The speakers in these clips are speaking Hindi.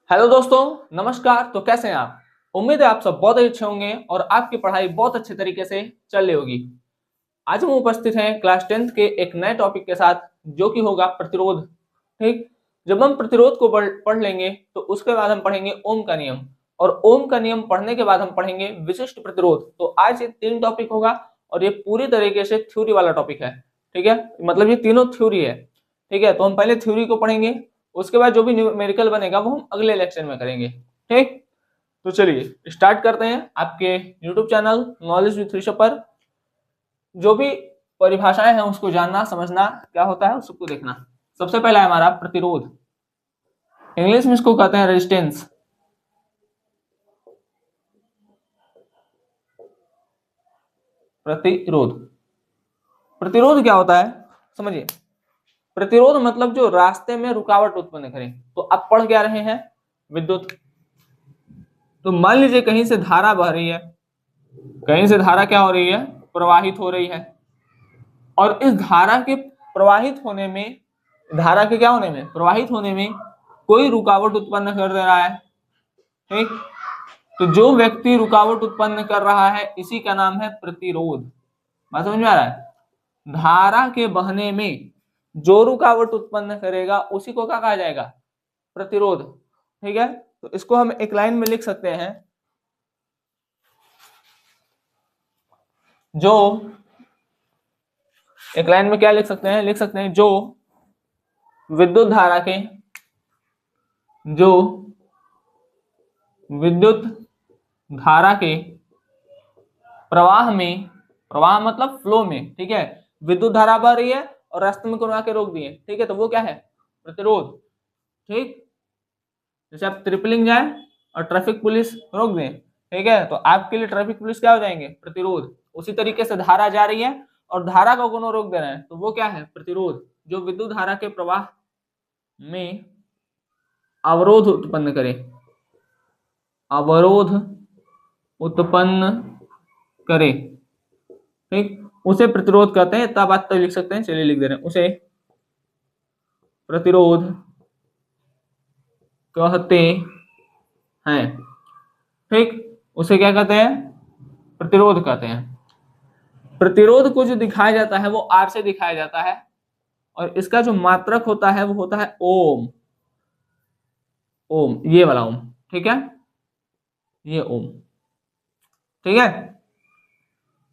हेलो दोस्तों, नमस्कार। तो कैसे हैं आप? उम्मीद है आप सब बहुत अच्छे होंगे और आपकी पढ़ाई बहुत अच्छे तरीके से चल रही होगी। आज हम उपस्थित हैं क्लास 10th के एक नए टॉपिक के साथ, जो कि होगा प्रतिरोध। ठीक। जब हम प्रतिरोध को पढ़ लेंगे तो उसके बाद हम पढ़ेंगे ओम का नियम, और ओम का नियम पढ़ने के बाद हम पढ़ेंगे विशिष्ट प्रतिरोध। तो आज ये 3 टॉपिक होगा और ये पूरी तरीके से थ्योरी वाला टॉपिक है। ठीक है, मतलब ये तीनों थ्योरी है। ठीक है, तो हम पहले थ्योरी को पढ़ेंगे, उसके बाद जो भी न्यूमेरिकल बनेगा वो हम अगले लेक्चर में करेंगे। ठीक। तो चलिए स्टार्ट करते हैं। आपके YouTube channel knowledge with Rishabh पर जो भी परिभाषाएं हैं उसको जानना समझना क्या होता है उसको देखना। सबसे पहला है हमारा प्रतिरोध। इंग्लिश में इसको कहते हैं रेजिस्टेंस। प्रतिरोध। प्रतिरोध क्या होता है समझिए। प्रतिरोध मतलब जो रास्ते में रुकावट उत्पन्न करे। तो आप पढ़ क्या रहे हैं? विद्युत। तो मान लीजिए कहीं से धारा बह रही है, कहीं से धारा क्या हो रही है? प्रवाहित हो रही है। और इस धारा के प्रवाहित होने में, धारा के क्या होने में? प्रवाहित होने में कोई रुकावट उत्पन्न कर दे रहा है। ठीक। तो जो व्यक्ति रुकावट उत्पन्न कर रहा है इसी का नाम है प्रतिरोध। बात समझ में आ रहा है? धारा के बहने में जो रुकावट उत्पन्न करेगा उसी को क्या कहा जाएगा? प्रतिरोध। ठीक है, तो इसको हम एक लाइन में लिख सकते हैं। जो एक लाइन में क्या लिख सकते हैं? लिख सकते हैं जो विद्युत धारा के, जो विद्युत धारा के प्रवाह में, प्रवाह मतलब फ्लो में, ठीक है, विद्युत धारा बह रही है और रास्ते में कोई के रोक दिए, ठीक है, तो वो क्या है? प्रतिरोध। ठीक। जैसे आप ट्रिपलिंग जाए और ट्रैफिक पुलिस रोक दें, ठीक है, तो आपके लिए ट्रैफिक पुलिस क्या हो जाएंगे? प्रतिरोध। उसी तरीके से धारा जा रही है और धारा को कोनो रोक दे रहे हैं तो वो क्या है? प्रतिरोध। जो विद्युत धारा के प्रवाह में अवरोध उत्पन्न करे, अवरोध उत्पन्न करे, ठीक, उसे प्रतिरोध कहते हैं। तब बात तो लिख सकते हैं, चलिए लिख दे रहे हैं, उसे प्रतिरोध कहते हैं। ठीक। उसे क्या कहते हैं? प्रतिरोध कहते हैं। प्रतिरोध को जो दिखाया जाता है वो आर से दिखाया जाता है, और इसका जो मात्रक होता है वो होता है ओम। ओम, ये वाला ओम। ठीक है, ये ओम। ठीक है,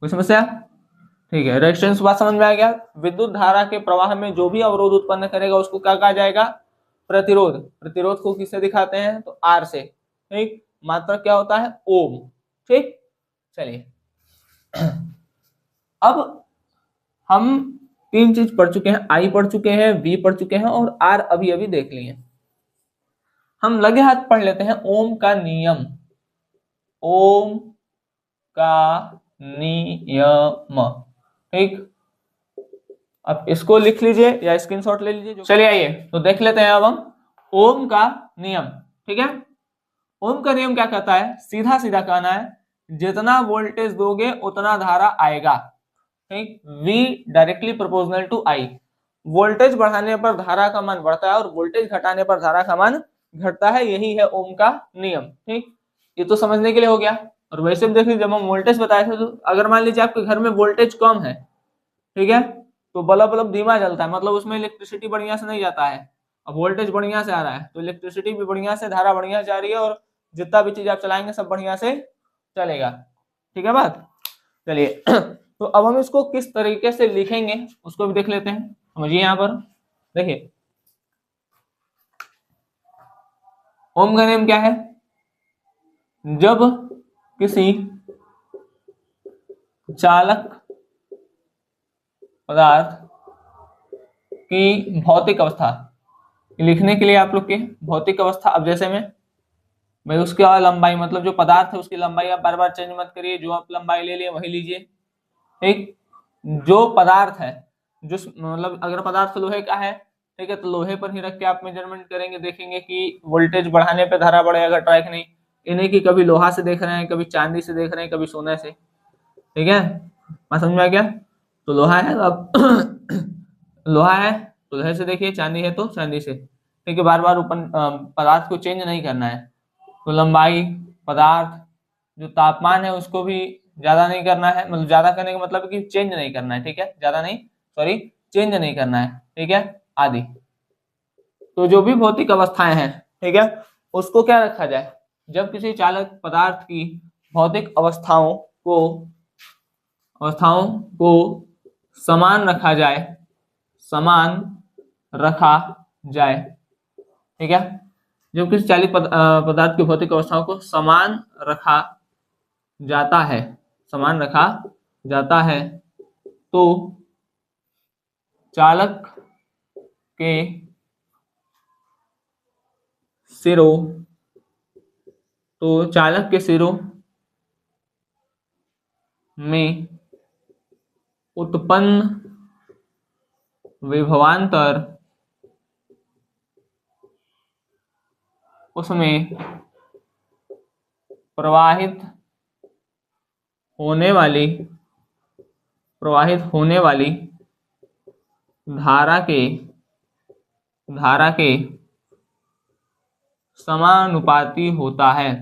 कोई समस्या? ठीक है, रेजिस्टेंस बात समझ में आ गया। विद्युत धारा के प्रवाह में जो भी अवरोध उत्पन्न करेगा उसको क्या कहा जाएगा? प्रतिरोध। प्रतिरोध को किससे दिखाते हैं? तो आर से। ठीक। मात्रक क्या होता है? ओम। ठीक। चलिए अब हम 3 चीज पढ़ चुके हैं। आई पढ़ चुके हैं, वी पढ़ चुके हैं और आर अभी अभी देख लिए। हम लगे हाथ पढ़ लेते हैं ओम का नियम। ओम का नियम। ठीक। अब इसको लिख लीजिए या स्क्रीनशॉट ले लीजिए। चलिए आइए तो देख लेते हैं अब हम ओम का नियम। ठीक है, ओम का नियम क्या कहता है? सीधा सीधा कहना है, जितना वोल्टेज दोगे उतना धारा आएगा। ठीक। V directly proportional to I। Voltage बढ़ाने पर धारा का मान बढ़ता है और वोल्टेज घटाने पर धारा का मान घटता है। यही है ओम का नियम। ठीक। ये तो समझने के लिए हो गया। और वैसे भी देखिए, जब हम वोल्टेज बताए थे तो अगर मान लीजिए आपके घर में वोल्टेज कम है, ठीक है, तो बल्ब बल्ब धीमा जलता है, मतलब उसमें इलेक्ट्रिसिटी बढ़िया से नहीं जाता है। अब वोल्टेज बढ़िया से आ रहा है तो इलेक्ट्रिसिटी भी बढ़िया से, धारा बढ़िया से जा रही है, और जितना भी चीज आप चलाएंगे सब बढ़िया से चलेगा। ठीक है बात? चलिए तो अब हम इसको किस तरीके से लिखेंगे उसको भी देख लेते हैं। समझिए, यहां पर देखिए ओम का नियम क्या है? जब किसी चालक पदार्थ की भौतिक अवस्था, लिखने के लिए आप लोग के भौतिक अवस्था, अब जैसे में भाई उसका लंबाई, मतलब जो पदार्थ है उसकी लंबाई आप बार बार चेंज मत करिए, जो आप लंबाई ले लिए वही लीजिए। ठीक। जो पदार्थ है, जो मतलब अगर पदार्थ लोहे का है, ठीक है, तो लोहे पर ही रख के आप मेजरमेंट करेंगे, देखेंगे कि वोल्टेज बढ़ाने पे धारा बढ़ेगा, ट्रैक नहीं। इन्हें की कभी लोहा से देख रहे हैं, कभी चांदी से देख रहे हैं, कभी सोने से। ठीक है, बात समझ में आ गया? तो लोहा है तो आप लोहा है तो लोहे से देखिए, चांदी है तो चांदी से। ठीक है, बार बार पदार्थ को चेंज नहीं करना है। तो लंबाई, पदार्थ, जो तापमान है उसको भी ज्यादा नहीं करना है, मतलब ज्यादा करने का मतलब है कि चेंज नहीं करना है, ठीक है, ज्यादा नहीं, सॉरी, चेंज नहीं करना है, ठीक है, आदि। तो जो भी भौतिक अवस्थाएं हैं, ठीक है, उसको क्या रखा जाए, जब किसी चालक पदार्थ की भौतिक अवस्थाओं को समान रखा जाए, समान रखा जाए, ठीक है, जब किसी चालक पदार्थ की भौतिक अवस्थाओं को समान रखा जाता है, समान रखा जाता है, तो चालक के सिरों में उत्पन्न विभवांतर उसमें प्रवाहित होने वाली धारा के समानुपाती होता है।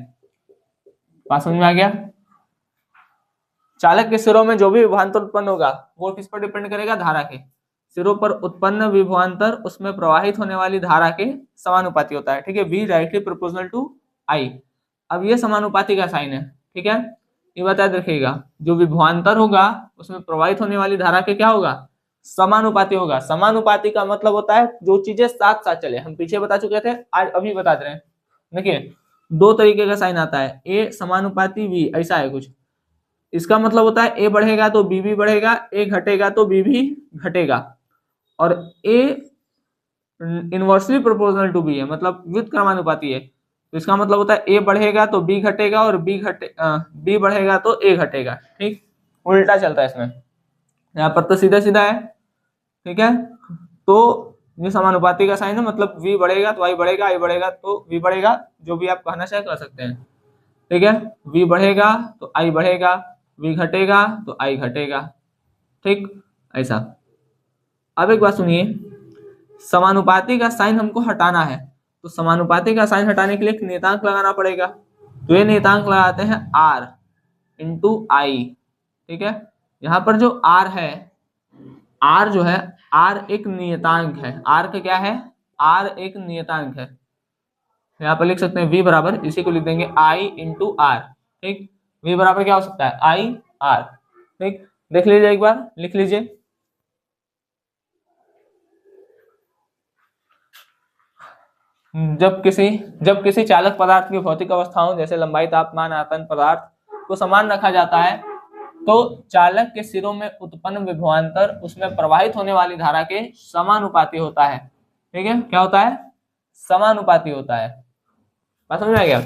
बात समझ में आ गया? चालक के सिरों में जो भी विभवांतर उत्पन्न होगा वो किस पर डिपेंड करेगा, धारा के सिरों पर उत्पन्न विभवांतर उसमें प्रवाहित होने वाली धारा के समानुपाती होता है, ठीक है, V directly proportional to I। अब ये समानुपाती का साइन है, ठीक है, ये बता रखिएगा, जो विभवांतर होगा उसमें प्रवाहित होने वाली धारा के क्या होगा, समानुपाती होगा। समानुपाती का मतलब होता है जो चीजें साथ साथ चले, हम पीछे बता चुके थे, आज अभी बता रहे हैं। देखिए दो तरीके का साइन आता है, A समानुपाती V, ऐसा है कुछ, इसका मतलब होता है A बढ़ेगा तो B भी बढ़ेगा, A घटेगा तो B भी घटेगा, और A inversely proportional to B है, मतलब व्युत्क्रमानुपाती है, तो इसका मतलब होता है A बढ़ेगा तो B घटेगा, और B बढ़ेगा तो A घटेगा, ठीक, उल्टा चलता है इसमें। यहाँ पर तो सीधा सीधा है, ठीक है, तो ये समानुपाती का साइन है, मतलब V बढ़ेगा तो I बढ़ेगा, I बढ़ेगा तो V बढ़ेगा, जो भी आप कहना चाहे कर सकते हैं, ठीक है, V बढ़ेगा तो I बढ़ेगा, V घटेगा तो I घटेगा, ठीक, ऐसा। अब एक बात सुनिए, समानुपाती का साइन हमको हटाना है, तो समानुपाती का साइन हटाने के लिए एक नियतांक लगाना पड़ेगा, तो ये नियतांक लगाते हैं R इंटू I, ठीक है। यहाँ पर जो R है, R जो है, R एक नियतांक है, R का क्या है, R एक नियतांक है, यहाँ पर लिख सकते हैं V बराबर, इसी को लिख देंगे I इंटू R, ठीक, V बराबर क्या हो सकता है, I R, ठीक, देख लीजिए एक बार, लिख लीजिए, जब किसी चालक पदार्थ की भौतिक अवस्थाओं जैसे लंबाई, तापमान, आयतन, पदार्थ को समान रखा जाता है, तो चालक के सिरों में उत्पन्न विभवांतर उसमें प्रवाहित होने वाली धारा के समानुपाती होता है, ठीक है, क्या होता है, समानुपाती होता है। बात समझ में आ गया?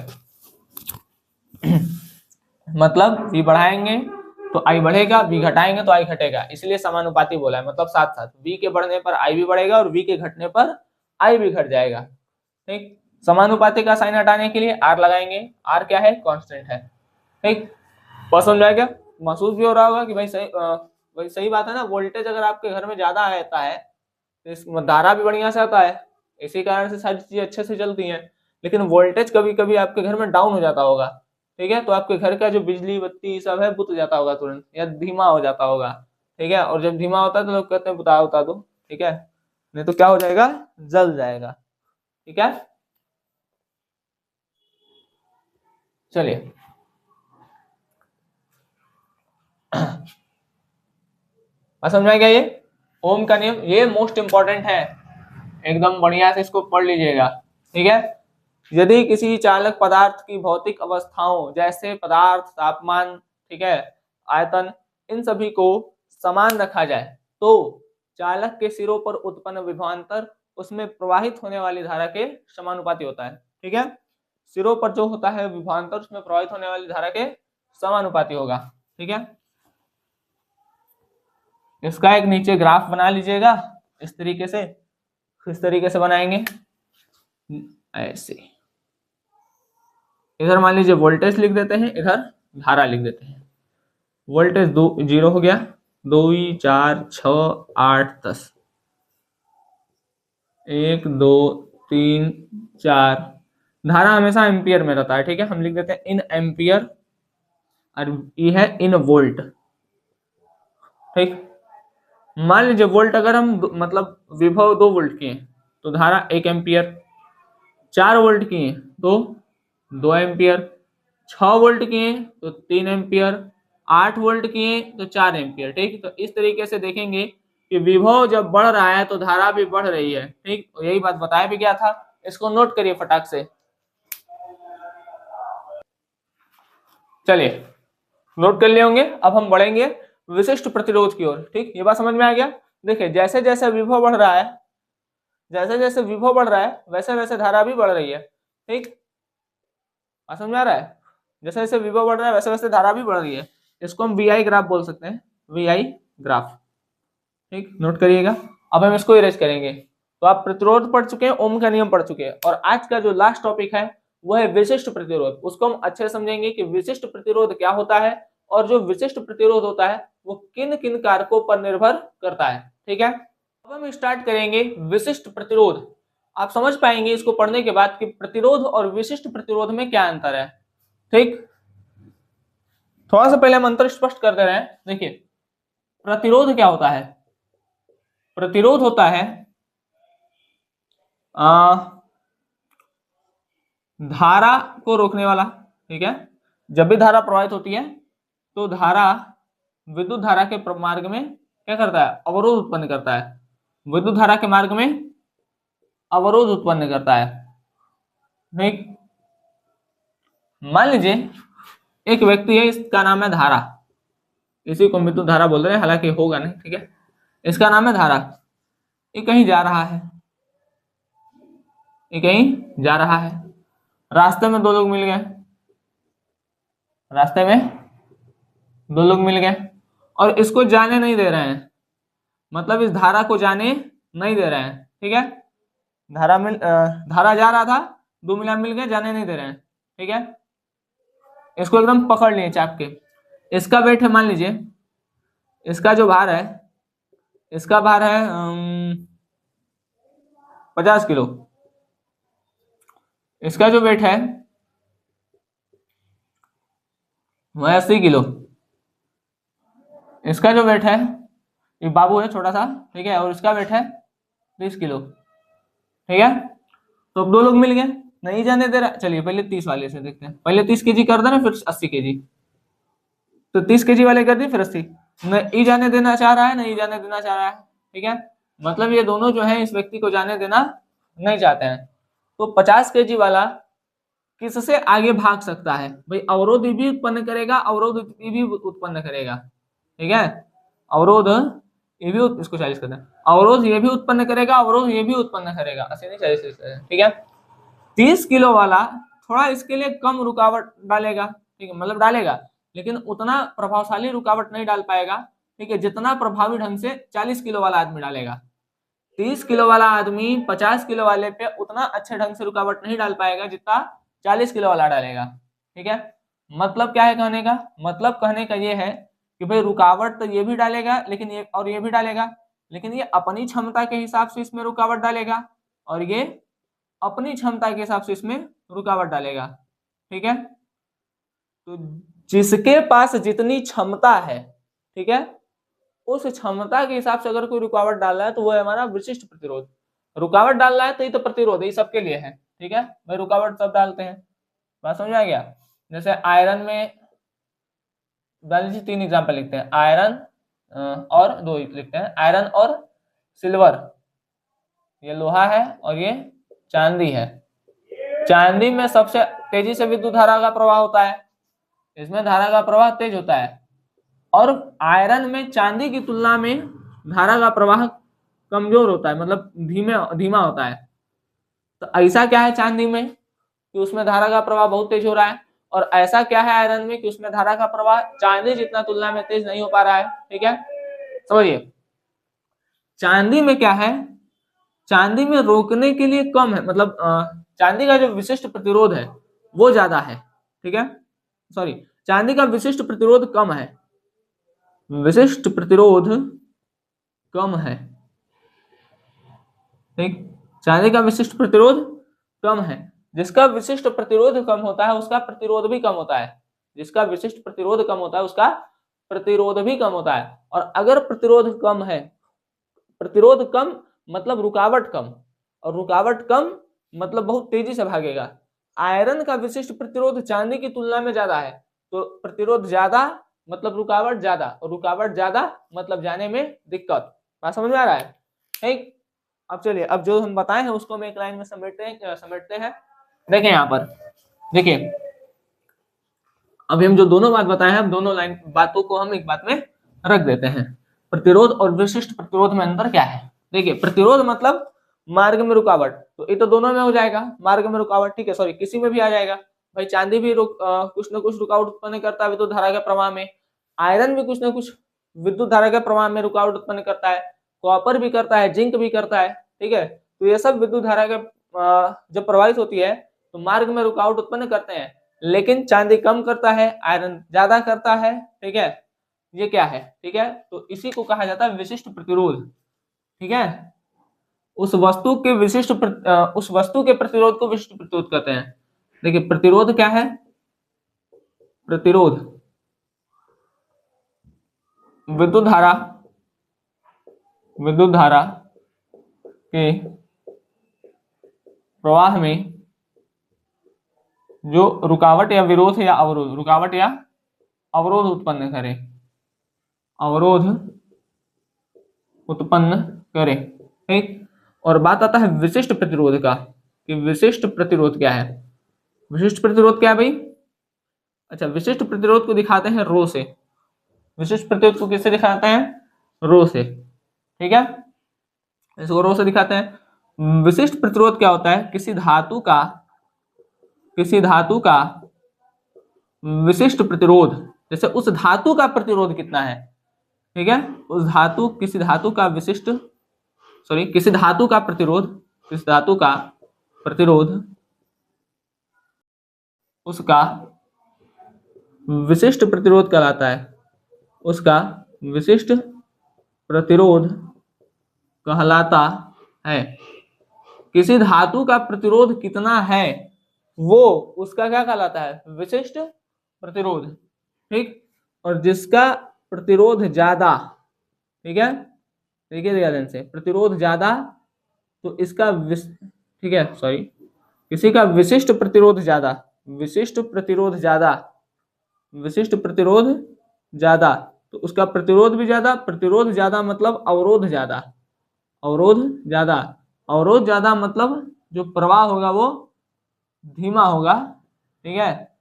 मतलब V बढ़ाएंगे तो I बढ़ेगा, V घटाएंगे तो I घटेगा, इसलिए समानुपाती बोला है, मतलब साथ साथ V के बढ़ने पर I भी बढ़ेगा और V के घटने पर I भी घट जाएगा, ठीक। समानुपाती का साइन हटाने के लिए R लगाएंगे, R क्या है, कांस्टेंट है, ठीक, समझ में क्या, महसूस भी हो रहा होगा कि भाई सही बात है ना, वोल्टेज अगर आपके घर में ज्यादा आता है तो इस धारा भी बढ़िया से आता है, इसी कारण से सारी चीजें अच्छे से चलती हैं, लेकिन वोल्टेज कभी कभी आपके घर में डाउन हो जाता होगा, ठीक है, तो आपके घर का जो बिजली बत्ती सब है बुझ जाता होगा तुरंत, या धीमा हो जाता होगा, ठीक है, और जब धीमा होता है तो लोग कहते हैं बता दो, ठीक है, नहीं तो क्या हो जाएगा, जल जाएगा, ठीक है। चलिए समझ में गया, ये ओम का नियम, ये मोस्ट इंपॉर्टेंट है, एकदम बढ़िया से इसको पढ़ लीजिएगा, ठीक है। यदि किसी चालक पदार्थ की भौतिक अवस्थाओं जैसे पदार्थ, तापमान, ठीक है, आयतन, इन सभी को समान रखा जाए, तो चालक के सिरों पर उत्पन्न विभवांतर उसमें प्रवाहित होने वाली धारा के समानुपाती होता है, ठीक है, सिरों पर जो होता है विभवांतर उसमें प्रवाहित होने वाली धारा के समानुपाती होगा, ठीक है। इसका एक नीचे ग्राफ बना लीजिएगा, इस तरीके से बनाएंगे, ऐसे, इधर मान लीजिए वोल्टेज लिख देते हैं, इधर धारा लिख देते हैं, वोल्टेज 0 हो गया, 2 4 6 8 10, 1 2 3 4, धारा हमेशा एम्पियर में रहता है, ठीक है, हम लिख देते हैं इन एम्पियर और ये है इन वोल्ट, ठीक। मान लीजिए वोल्ट अगर हम मतलब विभव 2 वोल्ट किए तो धारा 1 एम्पियर, 4 वोल्ट किए तो 2 एम्पियर, 6 वोल्ट किए तो 3 एम्पियर, 8 वोल्ट किए तो 4 एम्पियर, ठीक। तो इस तरीके से देखेंगे कि विभव जब बढ़ रहा है तो धारा भी बढ़ रही है, ठीक। यही बात बताया भी गया था, इसको नोट करिए फटाक से। चलिए नोट कर लिए होंगे। अब हम बढ़ेंगे विशिष्ट प्रतिरोध की ओर, ठीक। ये बात समझ में आ गया। देखिए जैसे जैसे विभव बढ़ रहा है, जैसे जैसे विभव बढ़ रहा है वैसे वैसे धारा भी बढ़ रही है, ठीक। बात समझ में आ रहा है, जैसे जैसे विभव बढ़ रहा है वैसे वैसे धारा भी बढ़ रही है। इसको हम वी आई ग्राफ बोल सकते हैं, वी आई ग्राफ, ठीक। नोट करिएगा। अब हम इसको इरेज करेंगे। तो आप प्रतिरोध पढ़ चुके हैं, ओम का नियम पढ़ चुके हैं, और आज का जो लास्ट टॉपिक है वो है विशिष्ट प्रतिरोध। उसको हम अच्छे से समझेंगे कि विशिष्ट प्रतिरोध क्या होता है और जो विशिष्ट प्रतिरोध होता है वो किन किन कारकों पर निर्भर करता है, ठीक है। अब हम स्टार्ट करेंगे विशिष्ट प्रतिरोध। आप समझ पाएंगे इसको पढ़ने के बाद कि प्रतिरोध और विशिष्ट प्रतिरोध में क्या अंतर है, ठीक। थोड़ा सा पहले हम अंतर स्पष्ट कर दे रहे हैं। देखिए प्रतिरोध क्या होता है, प्रतिरोध होता है धारा को रोकने वाला, ठीक है। जब भी धारा प्रवाहित होती है तो धारा विद्युत धारा के मार्ग में क्या करता है, अवरोध उत्पन्न करता है, विद्युत धारा के मार्ग में अवरोध उत्पन्न करता है, ठीक। मान लीजिए एक व्यक्ति है, इसका नाम है धारा, इसी को विद्युत धारा बोल रहे हैं, हालांकि होगा नहीं, ठीक है। इसका नाम है धारा, ये कहीं जा रहा है, ये कहीं जा रहा है, रास्ते में 2 लोग मिल गए, रास्ते में 2 लोग मिल गए और इसको जाने नहीं दे रहे हैं, मतलब इस धारा को जाने नहीं दे रहे हैं, ठीक है। धारा जा रहा था, 2 मिल गए, जाने नहीं दे रहे हैं, ठीक है। इसको एकदम पकड़ लिए चाप के। इसका वेट है, मान लीजिए इसका जो भार है, इसका भार है 50 किलो, इसका जो वेट है वह 80 किलो, इसका जो वेट है, ये बाबू है छोटा सा, ठीक है, और इसका वेट है 30 किलो, ठीक है। तो अब 2 लोग मिल गए, नहीं जाने दे रहा। चलिए पहले 30 वाले से देखते हैं, पहले 30 केजी कर देना फिर 80 केजी। तो 30 केजी वाले कर दिए फिर 80, नहीं जाने देना चाह रहा है, नहीं जाने देना चाह रहा है, ठीक है। मतलब ये दोनों जो है इस व्यक्ति को जाने देना नहीं चाहते हैं। तो 50 केजी वाला किससे आगे भाग सकता है भाई, अवरोध भी उत्पन्न करेगा, अवरोध भी उत्पन्न करेगा, ठीक है। अवरोध ये भी, इसको 40 करना, अवरोध ये भी उत्पन्न करेगा, अवरोध ये भी उत्पन्न करेगा, 80 नहीं 40, ठीक है। 30 किलो वाला थोड़ा इसके लिए कम रुकावट डालेगा, ठीक है, मतलब डालेगा लेकिन उतना प्रभावशाली रुकावट नहीं डाल पाएगा, ठीक है, जितना प्रभावी ढंग से 40 किलो वाला आदमी डालेगा। 30 किलो वाला आदमी 50 किलो वाले पे उतना अच्छे ढंग से रुकावट नहीं डाल पाएगा जितना 40 किलो वाला डालेगा, ठीक है। मतलब क्या है कहने का, मतलब कहने का ये है कि भाई रुकावट तो ये भी डालेगा लेकिन ये और ये भी डालेगा, लेकिन ये अपनी क्षमता के हिसाब से इसमें रुकावट डालेगा और ये अपनी क्षमता के हिसाब से इसमें रुकावट डालेगा, ठीक है। तो जिसके पास जितनी क्षमता है, ठीक है, उस क्षमता के हिसाब से अगर कोई रुकावट डाल रहा है तो वो है हमारा विशिष्ट प्रतिरोध। रुकावट डाल रहा है तो ये तो प्रतिरोध है, सबके लिए है, ठीक है भाई, रुकावट सब डालते हैं। बात समझ आ गया। जैसे आयरन में डाल लीजिए 3 एग्जाम्पल लिखते हैं, आयरन और 2 लिखते हैं, आयरन और सिल्वर, ये लोहा है और ये चांदी है। चांदी में सबसे तेजी से विद्युत धारा का प्रवाह होता है, इसमें धारा का प्रवाह तेज होता है, और आयरन में चांदी की तुलना में धारा का प्रवाह कमजोर होता है, मतलब धीमा होता है। तो ऐसा क्या है चांदी में कि उसमें धारा का प्रवाह बहुत तेज हो रहा है, और ऐसा क्या है आयरन में कि उसमें धारा का प्रवाह चांदी जितना तुलना में तेज नहीं हो पा रहा है, ठीक है। समझिए चांदी में क्या है, चांदी में रोकने के लिए कम है, मतलब चांदी का जो विशिष्ट प्रतिरोध है वो ज्यादा है, ठीक है, सॉरी चांदी का विशिष्ट प्रतिरोध कम है, विशिष्ट प्रतिरोध कम है, ठीक। चांदी का विशिष्ट प्रतिरोध कम है। जिसका विशिष्ट प्रतिरोध कम होता है उसका प्रतिरोध भी कम होता है। जिसका विशिष्ट प्रतिरोध कम होता है उसका प्रतिरोध भी कम होता है। और अगर प्रतिरोध कम है, प्रतिरोध कम मतलब रुकावट कम, और रुकावट कम मतलब बहुत तेजी से भागेगा। आयरन का विशिष्ट प्रतिरोध चांदी की तुलना में ज्यादा है, तो प्रतिरोध ज्यादा मतलब रुकावट ज्यादा, और रुकावट ज्यादा मतलब जाने में दिक्कत। बात समझ में आ रहा है? ठीक। अब चलिए, अब जो हम बताए हैं उसको हम एक लाइन में समेटते हैं। देखें यहाँ पर, देखिए अभी हम जो दोनों बात बताए हैं, दोनों लाइन बातों को हम एक बात में रख देते हैं। प्रतिरोध और विशिष्ट प्रतिरोध में अंतर क्या है? देखिए, प्रतिरोध मतलब मार्ग में रुकावट, तो ये तो दोनों में हो जाएगा, मार्ग में रुकावट, ठीक है, सॉरी किसी में भी आ जाएगा। भाई चांदी भी कुछ ना कुछ रुकावट उत्पन्न करता है विद्युत धारा के प्रवाह में, आयरन भी कुछ ना कुछ विद्युत धारा के प्रवाह में रुकावट उत्पन्न करता है, कॉपर भी करता है, जिंक भी करता है, ठीक है। तो ये सब विद्युत धारा के जब प्रवाहित होती है तो मार्ग में रुकावट उत्पन्न करते हैं। लेकिन चांदी कम करता है, आयरन ज्यादा करता है, ठीक है। ये क्या है? ठीक है, तो इसी को कहा जाता है विशिष्ट प्रतिरोध, ठीक है। उस वस्तु के उस वस्तु के प्रतिरोध को विशिष्ट प्रतिरोध कहते हैं। देखिए प्रतिरोध क्या है? प्रतिरोध विद्युत धारा के प्रवाह में जो रुकावट या विरोध या अवरोध, रुकावट या अवरोध उत्पन्न करे, अवरोध उत्पन्न करे, ठीक। और बात आता है विशिष्ट प्रतिरोध का, कि विशिष्ट प्रतिरोध क्या है? विशिष्ट प्रतिरोध क्या है भाई? अच्छा, विशिष्ट प्रतिरोध को दिखाते हैं रो से। विशिष्ट प्रतिरोध को किससे दिखाते हैं? रो से, ठीक है। इसको रो से दिखाते हैं। विशिष्ट प्रतिरोध क्या होता है? किसी धातु का विशिष्ट प्रतिरोध, जैसे उस धातु का प्रतिरोध कितना है, ठीक है, उस धातु किसी धातु का विशिष्ट किसी धातु का प्रतिरोध उसका विशिष्ट प्रतिरोध कहलाता है, उसका विशिष्ट प्रतिरोध कहलाता है। किसी धातु का प्रतिरोध कितना है वो उसका क्या कहलाता है? विशिष्ट प्रतिरोध, ठीक। और जिसका प्रतिरोध ज्यादा, ठीक है, देखिए ध्यान से, प्रतिरोध ज्यादा तो इसका ठीक है, सॉरी, किसी का विशिष्ट प्रतिरोध ज्यादा, विशिष्ट प्रतिरोध ज्यादा तो उसका प्रतिरोध भी ज्यादा, प्रतिरोध ज्यादा मतलब अवरोध ज्यादा, अवरोध ज्यादा मतलब जो प्रवाह होगा वो धीमा होगा, ठीक है।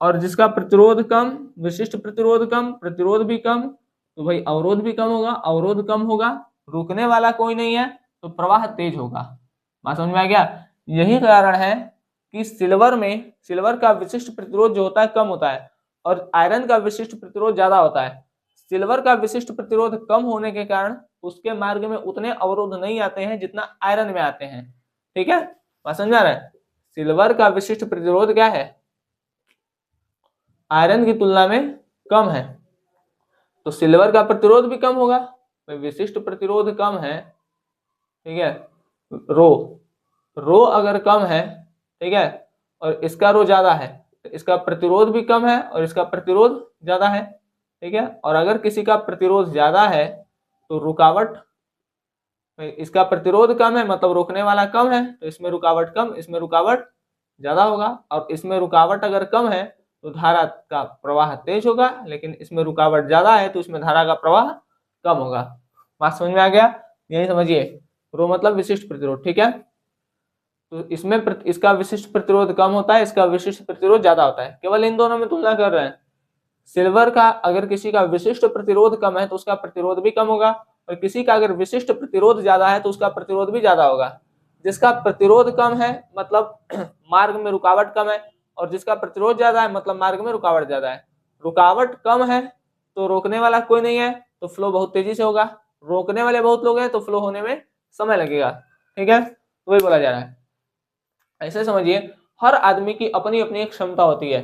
और जिसका प्रतिरोध कम, विशिष्ट प्रतिरोध कम, प्रतिरोध भी कम, तो भाई अवरोध भी कम होगा, अवरोध कम होगा, रुकने वाला कोई नहीं है तो प्रवाह तेज होगा। बात समझ में आ गया? यही कारण है कि सिल्वर का विशिष्ट प्रतिरोध जो होता है कम होता है और आयरन का विशिष्ट प्रतिरोध ज्यादा होता है। सिल्वर का विशिष्ट प्रतिरोध कम होने के कारण उसके मार्ग में उतने अवरोध नहीं आते हैं जितना आयरन में आते हैं, ठीक है। बात समझा रहे हैं? सिल्वर का विशिष्ट प्रतिरोध क्या है? आयरन की तुलना में कम है, तो सिल्वर का प्रतिरोध भी कम होगा। विशिष्ट प्रतिरोध कम है, ठीक है, रो अगर कम है, ठीक है, और इसका रो ज्यादा है तो इसका प्रतिरोध भी कम है और इसका प्रतिरोध ज्यादा है, ठीक है। और अगर किसी का प्रतिरोध ज्यादा है तो रुकावट, इसका प्रतिरोध कम है मतलब रोकने वाला कम है, तो इसमें रुकावट कम, इसमें रुकावट ज्यादा होगा। और इसमें रुकावट अगर कम है तो धारा का प्रवाह तेज होगा, लेकिन इसमें रुकावट ज्यादा है तो इसमें धारा का प्रवाह कम होगा। बात समझ में आ गया? यही समझिए, रो मतलब विशिष्ट प्रतिरोध, ठीक है। तो इसमें इसका विशिष्ट प्रतिरोध कम होता है, इसका विशिष्ट प्रतिरोध ज्यादा होता है। केवल इन दोनों में तुलना कर रहे हैं। सिल्वर का अगर किसी का विशिष्ट प्रतिरोध कम है तो उसका प्रतिरोध भी कम होगा, और किसी का अगर विशिष्ट प्रतिरोध ज्यादा है तो उसका प्रतिरोध भी ज्यादा होगा। जिसका प्रतिरोध कम है मतलब मार्ग में रुकावट कम है, और जिसका प्रतिरोध ज्यादा है मतलब मार्ग में रुकावट ज्यादा है। रुकावट कम है तो रोकने वाला कोई नहीं है तो फ्लो बहुत तेजी से होगा, रोकने वाले बहुत लोग हैं तो फ्लो होने में समय लगेगा, ठीक है। तो वही बोला जा रहा है। ऐसे समझिए, हर आदमी की अपनी अपनी एक क्षमता होती है,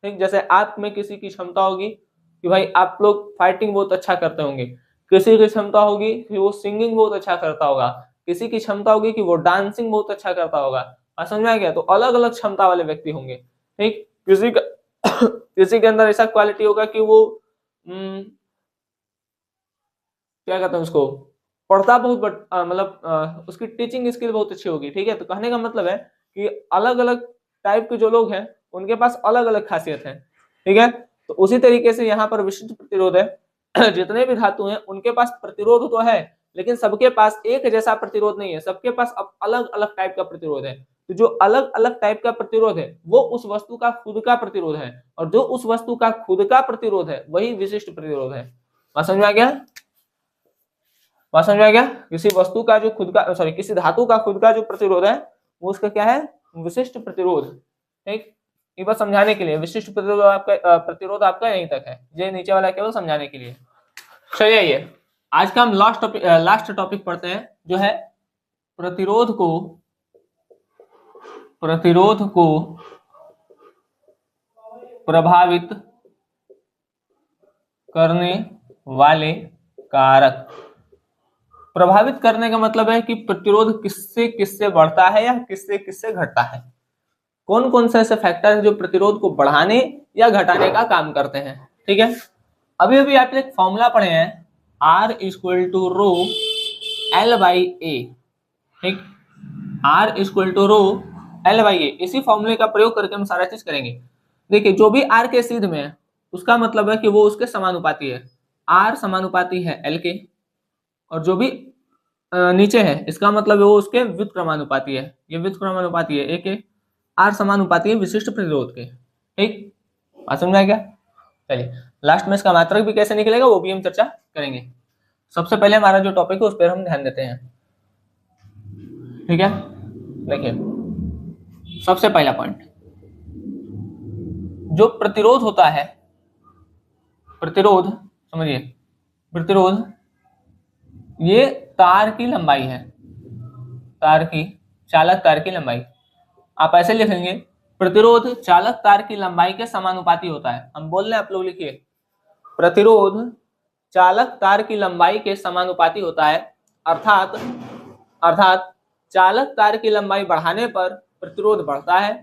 ठीक। जैसे आप में किसी की क्षमता होगी कि भाई आप लोग फाइटिंग बहुत अच्छा करते होंगे, किसी की क्षमता होगी कि वो सिंगिंग बहुत अच्छा करता होगा, किसी की क्षमता होगी कि वो डांसिंग बहुत अच्छा करता होगा, बात समझ में आ गया। तो अलग अलग क्षमता वाले व्यक्ति होंगे, ठीक। किसी का किसी के अंदर ऐसा क्वालिटी होगा कि वो क्या कहते हैं उसको, पढ़ता बहुत मतलब उसकी टीचिंग स्किल बहुत अच्छी होगी, ठीक है। तो कहने का मतलब है कि अलग अलग टाइप के जो लोग हैं उनके पास अलग अलग खासियत है, ठीक है। तो उसी तरीके से यहाँ पर विशिष्ट प्रतिरोध है जितने भी धातु हैं उनके पास प्रतिरोध तो है, लेकिन सबके पास एक जैसा प्रतिरोध नहीं है, सबके पास अब अलग अलग टाइप का प्रतिरोध है। तो जो अलग अलग टाइप का प्रतिरोध है वो उस वस्तु का खुद का प्रतिरोध है, और जो उस वस्तु का खुद का प्रतिरोध है वही विशिष्ट प्रतिरोध है। बात समझ में आ गया, बात समझ में आ गया। किसी वस्तु का जो खुद का किसी धातु का खुद का जो प्रतिरोध है वो उसका क्या है, विशिष्ट प्रतिरोध, ठीक। ये बस समझाने के लिए, विशिष्ट प्रतिरोध आपका यहीं तक है, ये नीचे वाला केवल समझाने के लिए। चलिए आइए आज का हम लास्ट टॉपिक पढ़ते हैं, जो है प्रतिरोध को प्रभावित करने वाले कारक। प्रभावित करने का मतलब है कि प्रतिरोध किससे किससे बढ़ता है या किससे किससे घटता है, कौन कौन से ऐसे फैक्टर हैं जो प्रतिरोध को बढ़ाने या घटाने का काम करते हैं, ठीक है। अभी अभी आपने एक फॉर्मूला पढ़े हैं, R equal to rho L by A, ठीक। R equal to rho L by A, इसी फॉर्मूले का प्रयोग करके हम सारा चीज करेंगे। देखिए जो भी R के सीध में है उसका मतलब है कि वो उसके समानुपाती है, R समानुपाती है L के, और जो भी नीचे है इसका मतलब है वो उसके व्युत्क्रमानुपाती है, ये व्युत्क्रमानुपाती है, एक R समानुपाती है विशिष्ट प्रतिरोध के, ठीक। बात समझ में आया क्या। चलिए लास्ट में इसका मात्रक भी कैसे निकलेगा वो भी हम चर्चा करेंगे। सबसे पहले हमारा जो टॉपिक है उस पर हम ध्यान देते हैं, ठीक है। देखिए सबसे पहला पॉइंट, जो प्रतिरोध होता है, प्रतिरोध समझिए, प्रतिरोध ये तार की लंबाई है, तार की, चालक तार की लंबाई। आप ऐसे लिखेंगे, प्रतिरोध चालक तार की लंबाई के समानुपाती होता है। हम बोल रहे हैं, आप लोग लिखिए, प्रतिरोध चालक तार की लंबाई के समानुपाती होता है, अर्थात चालक तार की लंबाई बढ़ाने पर प्रतिरोध बढ़ता है,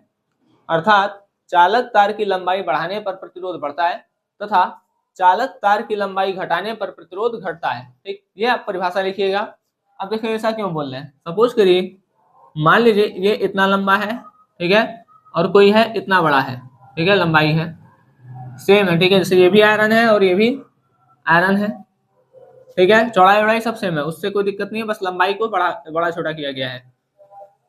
अर्थात चालक तार की लंबाई बढ़ाने पर प्रतिरोध बढ़ता है, तथा चालक तार की लंबाई घटाने पर प्रतिरोध घटता है, ठीक। ये आप परिभाषा लिखिएगा। अब देखिए ऐसा क्यों बोल रहे हैं, सपोज करिए मान लीजिए ये इतना लंबा है, ठीक है, और कोई है इतना बड़ा है, ठीक है, लंबाई है सेम है, ठीक है। जैसे ये भी आयरन है और ये भी आयरन है, ठीक है, चौड़ाई बड़ाई सब सेम है, उससे कोई दिक्कत नहीं है, बस लंबाई को बड़ा छोटा किया गया है।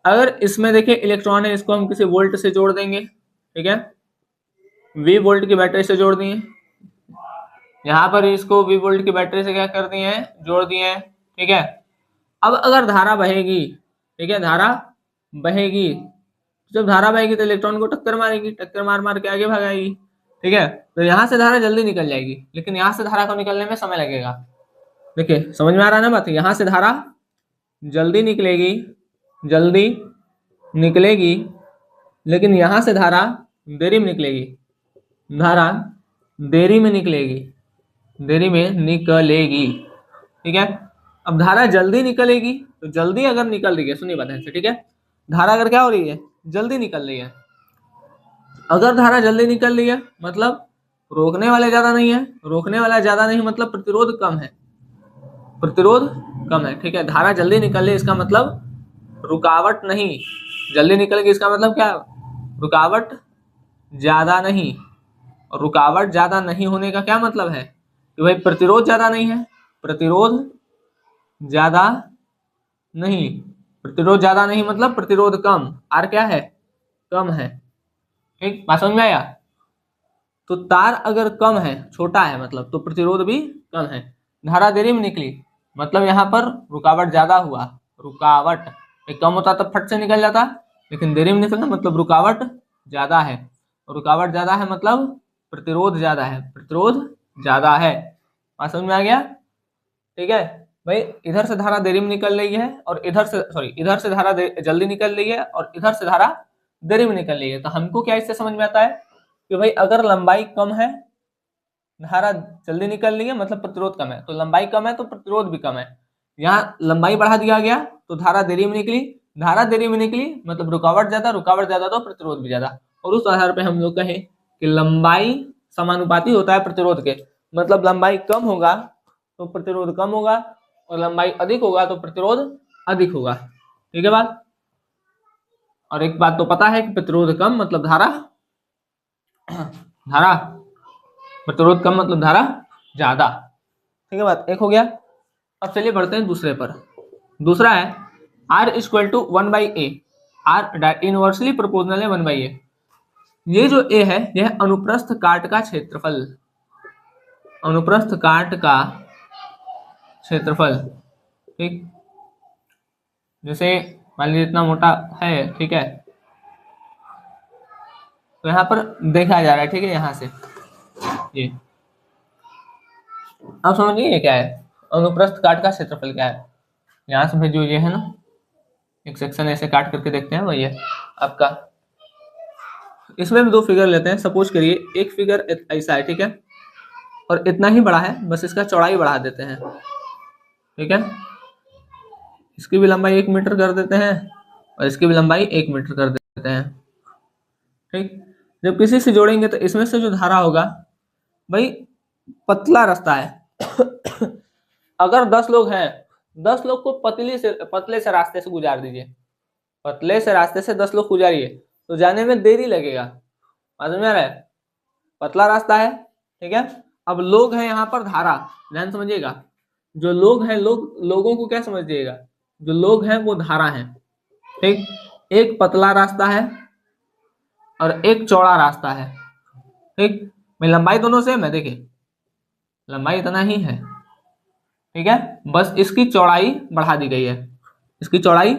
अगर इसमें देखिए इलेक्ट्रॉन है, इसको हम किसी वोल्ट से जोड़ देंगे, ठीक है, V वोल्ट की बैटरी से जोड़ दिए, यहाँ पर इसको V वोल्ट की बैटरी से क्या कर दिए हैं, जोड़ दिए हैं, ठीक है। अब अगर धारा बहेगी, ठीक है, धारा बहेगी, जब धारा बहेगी तो इलेक्ट्रॉन को टक्कर मारेगी, टक्कर मार मार के आगे भगाएगी, ठीक है। तो यहाँ से धारा जल्दी निकल जाएगी, लेकिन यहाँ से धारा को निकलने में समय लगेगा। देखिए समझ में आ रहा है ना बात, यहाँ से धारा जल्दी निकलेगी, लेकिन यहाँ से धारा देरी में निकलेगी, धारा देरी में निकलेगी, ठीक है। अब धारा जल्दी निकलेगी, तो जल्दी अगर निकल रही है, सुनिए बात है, ठीक है, धारा अगर क्या हो रही है, जल्दी निकल रही है, अगर धारा जल्दी निकल रही है मतलब रोकने वाले ज्यादा नहीं है, रोकने वाला ज्यादा नहीं मतलब प्रतिरोध कम है, प्रतिरोध कम है, ठीक है। धारा जल्दी निकल रही है इसका मतलब रुकावट नहीं, जल्दी निकलेगी इसका मतलब क्या, रुकावट ज्यादा नहीं, और रुकावट ज्यादा नहीं होने का क्या मतलब है कि भाई प्रतिरोध ज्यादा नहीं है, प्रतिरोध ज्यादा नहीं, प्रतिरोध ज्यादा नहीं मतलब प्रतिरोध कम, आर क्या है, कम है, ठीक। बात समझ में आया। तो तार अगर कम है, छोटा है मतलब, तो प्रतिरोध भी कम है। धारा देरी में निकली मतलब यहाँ पर रुकावट ज्यादा हुआ, रुकावट कम होता तब फट से निकल जाता, लेकिन देरी में निकलना मतलब रुकावट ज्यादा है, रुकावट ज्यादा है मतलब प्रतिरोध ज्यादा है, प्रतिरोध ज्यादा है। बात समझ में आ गया, ठीक है भाई। इधर से धारा देरी में निकल रही है और इधर से धारा जल्दी निकल रही है और इधर से धारा देरी में निकल रही है। तो हमको क्या इससे समझ में आता है कि भाई अगर लंबाई कम है, धारा जल्दी निकल रही है मतलब प्रतिरोध कम है, तो लंबाई कम है तो प्रतिरोध भी कम है। यहाँ लंबाई बढ़ा दिया गया तो धारा देरी में निकली, धारा देरी में निकली मतलब रुकावट ज्यादा तो प्रतिरोध भी ज्यादा। और उस आधार पे हम लोग कहें कि लंबाई समानुपाती होता है प्रतिरोध के, मतलब लंबाई कम होगा तो प्रतिरोध कम होगा और लंबाई अधिक होगा तो प्रतिरोध अधिक होगा। ठीक है बात। और एक बात तो पता है कि प्रतिरोध कम मतलब धारा प्रतिरोध कम मतलब धारा ज्यादा। ठीक है बात, एक हो गया। अब चलिए बढ़ते हैं दूसरे पर। दूसरा है R equal to 1/a, R inversely proportional है 1/a। ये जो a है यह अनुप्रस्थ काट का क्षेत्रफल, अनुप्रस्थ काट का क्षेत्रफल। ठीक, जैसे मान लीजिए इतना मोटा है, ठीक है, तो यहाँ पर देखा जा रहा है, ठीक है, यहाँ से ये आप समझिए ये क्या है, अनुप्रस्थ काट का क्षेत्रफल क्या है। यहाँ से जो ये है ना एक सेक्शन ऐसे काट करके देखते हैं, वही है आपका। इसमें भी दो फिगर लेते हैं। सपोज करिए एक फिगर ऐसा है, ठीक है, और इतना ही बड़ा है, बस इसका चौड़ाई बढ़ा देते हैं। ठीक है, इसकी भी लंबाई 1 मीटर कर देते हैं और इसकी भी लंबाई 1 मीटर कर देते हैं। ठीक, जब किसी से जोड़ेंगे तो इसमें से जो धारा होगा, भाई पतला रास्ता है अगर 10 लोग हैं, 10 लोग को पतले से रास्ते से गुजार दीजिए, पतले से रास्ते से 10 लोग गुजारिए तो जाने में देरी लगेगा। समझ में आ रहा है, पतला रास्ता है, ठीक है। अब लोग हैं यहाँ पर धारा, ध्यान समझिएगा, जो लोग हैं लोगों को क्या समझिएगा, जो लोग हैं वो धारा है। ठीक, एक पतला रास्ता है और एक चौड़ा रास्ता है। ठीक, मैं लंबाई दोनों सेम है, देखिए लंबाई इतना ही है, ठीक है, बस इसकी चौड़ाई बढ़ा दी गई है, इसकी चौड़ाई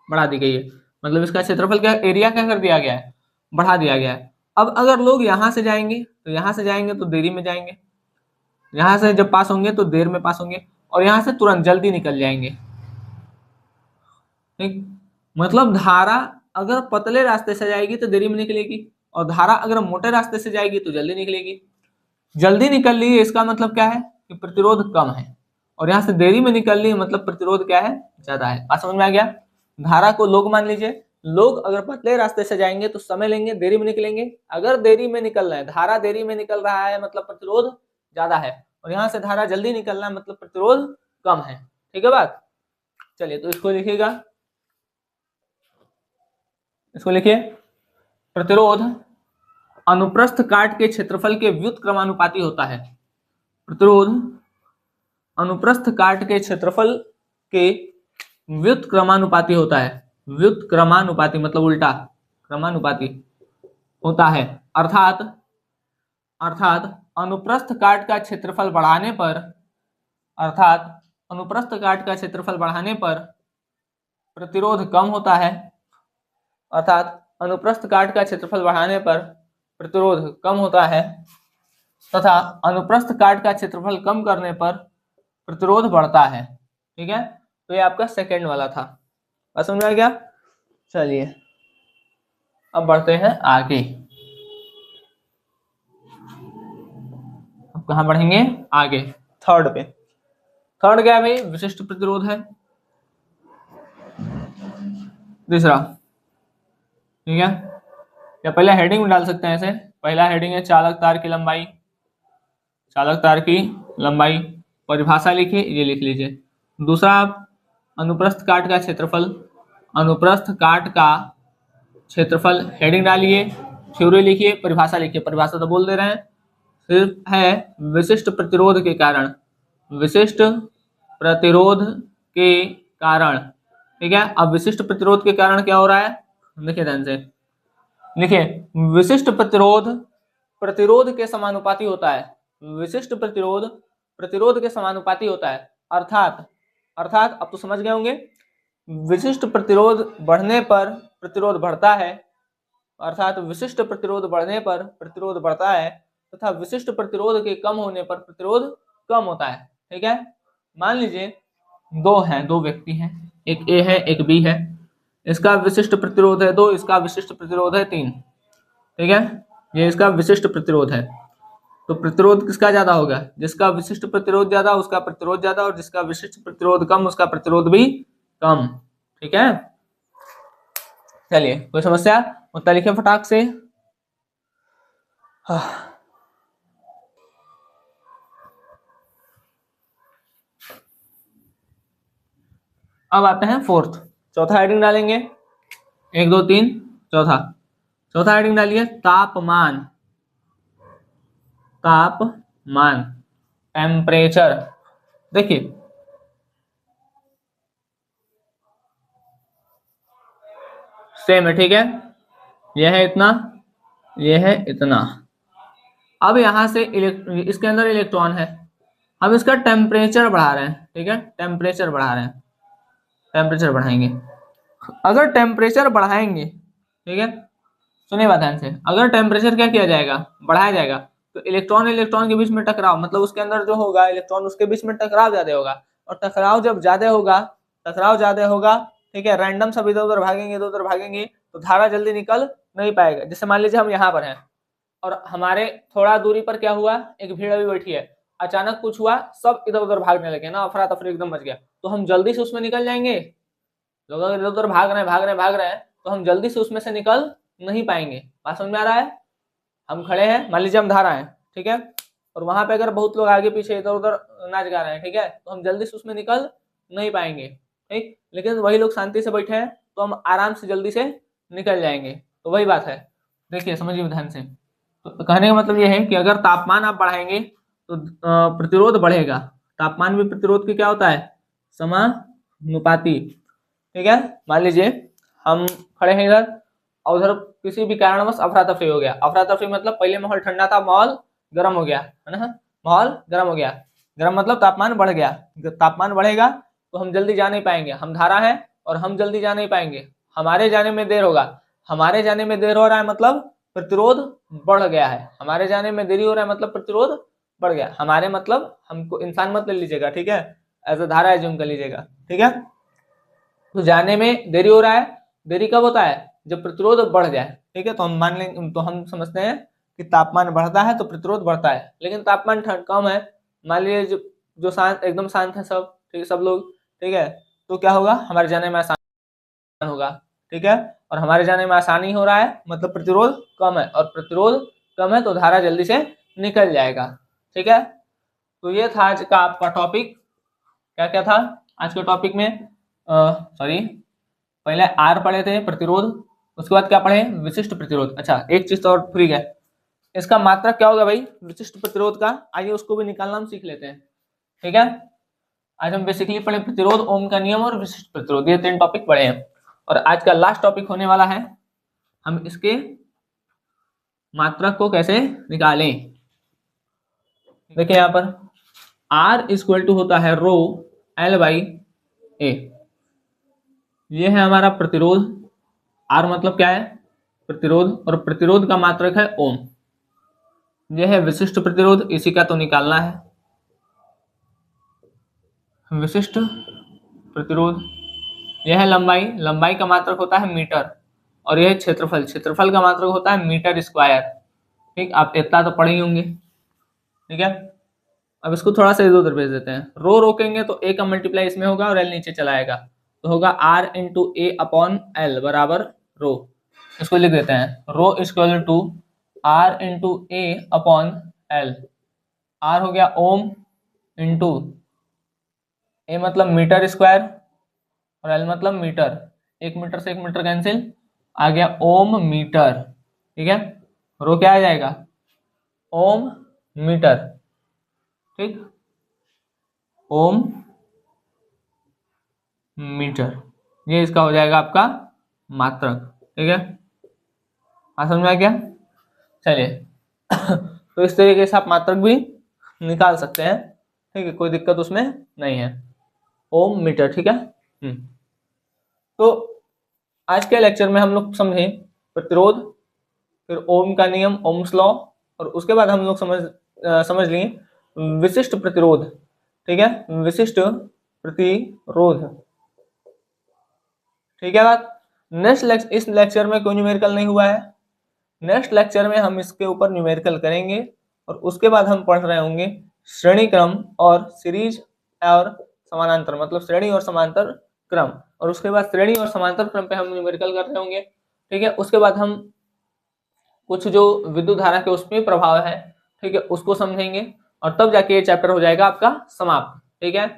बढ़ा दी गई है, मतलब इसका क्षेत्रफल क्या, एरिया क्या कर दिया गया है, बढ़ा दिया गया है। अब अगर लोग यहाँ से जाएंगे तो यहाँ से जाएंगे तो देरी में जाएंगे, यहाँ से जब पास होंगे तो देर में पास होंगे, और यहाँ से तुरंत जल्दी निकल जाएंगे। ठीक, मतलब धारा अगर पतले रास्ते से जाएगी तो देरी में निकलेगी, और धारा अगर मोटे रास्ते से जाएगी तो जल्दी निकलेगी। जल्दी निकल रही है इसका मतलब क्या है कि प्रतिरोध कम है, और यहाँ से देरी में निकल रही है मतलब प्रतिरोध क्या है, ज्यादा है। बात समझ में आ गया। धारा को लोग मान लीजिए, लोग अगर पतले रास्ते से जाएंगे तो समय लेंगे, देरी में निकलेंगे। अगर देरी में निकल रहा है, धारा देरी में निकल रहा है मतलब प्रतिरोध ज्यादा है, और यहाँ से धारा जल्दी निकल रहा है मतलब प्रतिरोध कम है। ठीक है बात। चलिए तो इसको लिखिएगा, इसको लिखिए, प्रतिरोध अनुप्रस्थ काट के क्षेत्रफल के व्युत्क्रमानुपाती होता है। प्रतिरोध अनुप्रस्थ काट के क्षेत्रफल के व्युत्क्रमानुपाती होता है। व्युत्क्रमानुपाती मतलब उल्टा क्रमानुपाती होता है, अर्थात अनुप्रस्थ काट का क्षेत्रफल बढ़ाने पर, अर्थात अनुप्रस्थ काट का क्षेत्रफल बढ़ाने पर प्रतिरोध कम होता है, अर्थात अनुप्रस्थ काट का क्षेत्रफल बढ़ाने पर प्रतिरोध कम होता है, तथा अनुप्रस्थ काट का क्षेत्रफल कम करने पर प्रतिरोध बढ़ता है। ठीक है, तो ये आपका सेकंड वाला था। बस समझ में आ गया। चलिए अब बढ़ते हैं आगे। अब कहाँ बढ़ेंगे, आगे थर्ड पे। थर्ड क्या है भाई, विशिष्ट प्रतिरोध है तीसरा। ठीक है, या पहले हेडिंग में डाल सकते हैं ऐसे। पहला हेडिंग है चालक तार की लंबाई, चालक तार की लंबाई, परिभाषा लिखिए, ये लिख लीजिए। दूसरा अनुप्रस्थ काट का क्षेत्रफल, अनुप्रस्थ काट का क्षेत्रफल, हेडिंग डालिए, थ्योरी लिखिए, परिभाषा लिखिए। परिभाषा तो बोल दे रहे हैं, सिर्फ है विशिष्ट प्रतिरोध के कारण, विशिष्ट प्रतिरोध के कारण। ठीक है, अब विशिष्ट प्रतिरोध के कारण क्या हो रहा है, देखिए ध्यान से लिखिए, विशिष्ट प्रतिरोध प्रतिरोध के समानुपाती होता है, विशिष्ट प्रतिरोध प्रतिरोध के समानुपाती होता है। अर्थात अब तो समझ गए होंगे, विशिष्ट प्रतिरोध बढ़ने पर प्रतिरोध बढ़ता है, अर्थात विशिष्ट प्रतिरोध बढ़ने पर प्रतिरोध बढ़ता है, तथा विशिष्ट प्रतिरोध के कम होने पर प्रतिरोध कम होता है। ठीक है, मान लीजिए दो व्यक्ति हैं, एक ए है एक बी है, इसका विशिष्ट प्रतिरोध है 2, इसका विशिष्ट प्रतिरोध है 3। ठीक है, ये इसका विशिष्ट प्रतिरोध है, तो प्रतिरोध किसका ज्यादा होगा, जिसका विशिष्ट प्रतिरोध ज्यादा उसका प्रतिरोध ज्यादा, और जिसका विशिष्ट प्रतिरोध कम उसका प्रतिरोध भी कम। ठीक है, चलिए कोई समस्या, उत्तर लिखे फटाक से। अब आते हैं फोर्थ, चौथा हेडिंग डालेंगे, 1 2 3 चौथा, चौथा हेडिंग डालिए तापमान, तापमान टेम्परेचर। देखिए सेम है, ठीक है, यह है इतना, यह है इतना। अब यहां से इसके अंदर इलेक्ट्रॉन है, हम इसका टेम्परेचर बढ़ा रहे हैं, ठीक है, टेम्परेचर बढ़ा रहे हैं, टेम्परेचर बढ़ाएंगे। अगर टेम्परेचर बढ़ाएंगे, ठीक है, सुनिए बात ध्यान से, अगर टेम्परेचर क्या किया जाएगा, बढ़ाया जाएगा, तो इलेक्ट्रॉन इलेक्ट्रॉन के बीच में टकराव, मतलब उसके अंदर जो होगा इलेक्ट्रॉन उसके बीच में टकराव ज्यादा होगा, और टकराव जब ज्यादा होगा, टकराव ज्यादा होगा, ठीक है, रैंडम सब इधर उधर भागेंगे, इधर उधर भागेंगे, तो धारा जल्दी निकल नहीं पाएगा। जैसे मान लीजिए हम यहाँ पर हैं और हमारे थोड़ा दूरी पर क्या हुआ, एक भीड़ अभी बैठी है, अचानक कुछ हुआ, सब इधर उधर भागने लगे ना, अफरा तफरी एकदम मच गया, तो हम जल्दी से उसमें निकल जाएंगे। लोग अगर इधर उधर भाग रहे हैं, भाग रहे हैं, भाग रहे हैं, तो हम जल्दी से उसमें से निकल नहीं पाएंगे। बात समझ में आ रहा है? हम खड़े हैं, मान लीजिए हम धारा हैं, ठीक है, और वहां पे अगर बहुत लोग आगे पीछे इधर उधर नाच गा रहे हैं, ठीक है, तो हम जल्दी से उसमें निकल नहीं पाएंगे, ठीक। लेकिन वही लोग शांति से बैठे हैं तो हम आराम से जल्दी से निकल जाएंगे। तो वही बात है, देखिए समझिए ध्यान से। तो कहने का मतलब यह है कि अगर तापमान आप बढ़ाएंगे तो प्रतिरोध बढ़ेगा। तापमान भी प्रतिरोध की क्या होता है, समानुपाती, ठीक है। मान लीजिए हम खड़े हैं इधर और उधर किसी भी कारणवश अफरा तफरी हो गया। अफरा तफरी मतलब पहले माहौल ठंडा था, माहौल गर्म हो गया, है ना, माहौल गर्म हो गया, गर्म मतलब तापमान बढ़ गया। तापमान बढ़ेगा तो हम जल्दी जा नहीं पाएंगे, हम धारा है और हम जल्दी जा नहीं पाएंगे, हमारे जाने में देर होगा। हमारे जाने में देर हो रहा है मतलब प्रतिरोध बढ़ गया है, हमारे जाने में देरी हो रहा है मतलब प्रतिरोध बढ़ गया। हमारे मतलब हमको इंसान मत ले लीजिएगा, ठीक है, एज अ धारा एज्यूम कर लीजिएगा, ठीक है। तो जाने में देरी हो रहा है, देरी कब होता है, जब प्रतिरोध बढ़ जाए, ठीक है। तो हम मान लेंगे, तो हम समझते हैं कि तापमान बढ़ता है तो प्रतिरोध बढ़ता है। लेकिन तापमान कम है, मान लीजिए जो शांत, एकदम शांत है सब, ठीक है, सब लोग, ठीक है, तो क्या होगा, हमारे जाने में आसान होगा, ठीक है। और हमारे जाने में आसानी हो रहा है मतलब प्रतिरोध कम है, और प्रतिरोध कम है तो धारा जल्दी से निकल जाएगा, ठीक है। तो ये था आज का आपका टॉपिक। क्या क्या था आज के टॉपिक में, सॉरी, पहले आर पढ़े थे प्रतिरोध, उसके बाद क्या पढ़े, विशिष्ट प्रतिरोध। अच्छा एक चीज तो और फ्री है, इसका मात्रक क्या होगा भाई, विशिष्ट प्रतिरोध का, आइए उसको भी निकालना हम सीख लेते हैं, ठीक है। आज हम बेसिकली पढ़े प्रतिरोध, ओम का नियम और विशिष्ट प्रतिरोध, ये 3 टॉपिक पढ़े हैं। और आज का लास्ट टॉपिक होने वाला है हम इसके मात्रक को कैसे निकालें। देखिए यहाँ पर R इक्वल टू होता है रो L बाई ए, ये है हमारा प्रतिरोध। R मतलब क्या है, प्रतिरोध, और प्रतिरोध का मात्रक है ओम। यह है विशिष्ट प्रतिरोध, इसी का तो निकालना है विशिष्ट प्रतिरोध। यह है लंबाई, लंबाई का मात्रक होता है मीटर, और यह क्षेत्रफल, क्षेत्रफल का मात्रक होता है मीटर स्क्वायर, ठीक। आप इतना तो पढ़े ही होंगे, ठीक है। अब इसको थोड़ा सा इधर उधर भेज देते हैं, रो रोकेंगे तो ए का मल्टीप्लाई इसमें होगा और एल नीचे चला आएगा, तो होगा R into A upon L बराबर रो। इसको लिख देते हैं, rho equal to R into A upon L. R हो गया ओम, इंटू ए मतलब मीटर स्क्वायर, और एल मतलब मीटर, 1 मीटर से 1 मीटर कैंसिल, आ गया ओम मीटर, ठीक है। रो क्या आ जाएगा, ओम मीटर, ठीक, ओम मीटर, ये इसका हो जाएगा आपका मात्रक, ठीक है। समझ में आ गया, चलिए तो इस तरीके से आप मात्रक भी निकाल सकते हैं, ठीक है, कोई दिक्कत उसमें नहीं है, ओम मीटर, ठीक है। तो आज के लेक्चर में हम लोग समझे प्रतिरोध, फिर ओम का नियम, ओम्स लॉ, और उसके बाद हम लोग समझ लिए विशिष्ट प्रतिरोध, ठीक है, विशिष्ट प्रतिरोध, ठीक है बात। नेक्स्ट इस लेक्चर में कोई न्यूमेरिकल नहीं हुआ है, नेक्स्ट लेक्चर में हम इसके ऊपर न्यूमेरिकल करेंगे, और उसके बाद हम पढ़ रहे होंगे श्रेणी क्रम और सीरीज और समानांतर, मतलब श्रेणी और समांतर क्रम। और उसके बाद श्रेणी और समांतर क्रम पे हम न्यूमेरिकल कर रहे होंगे, ठीक है। उसके बाद हम कुछ जो विद्युत धारा के उसमें प्रभाव है, ठीक है, उसको समझेंगे और तब जाके ये चैप्टर हो जाएगा आपका समाप्त, ठीक है।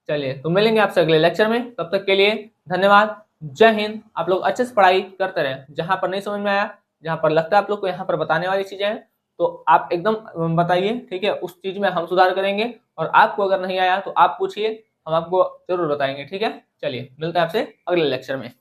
चलिए, तो मिलेंगे आपसे अगले लेक्चर में, तब तक के लिए धन्यवाद, जय हिंद। आप लोग अच्छे से पढ़ाई करते रहे, जहां पर नहीं समझ में आया, जहां पर लगता है आप लोग को यहाँ पर बताने वाली चीजें हैं, तो आप एकदम बताइए, ठीक है, उस चीज में हम सुधार करेंगे। और आपको अगर नहीं आया तो आप पूछिए, हम आपको जरूर बताएंगे, ठीक है। चलिए, मिलते हैं आपसे अगले लेक्चर में।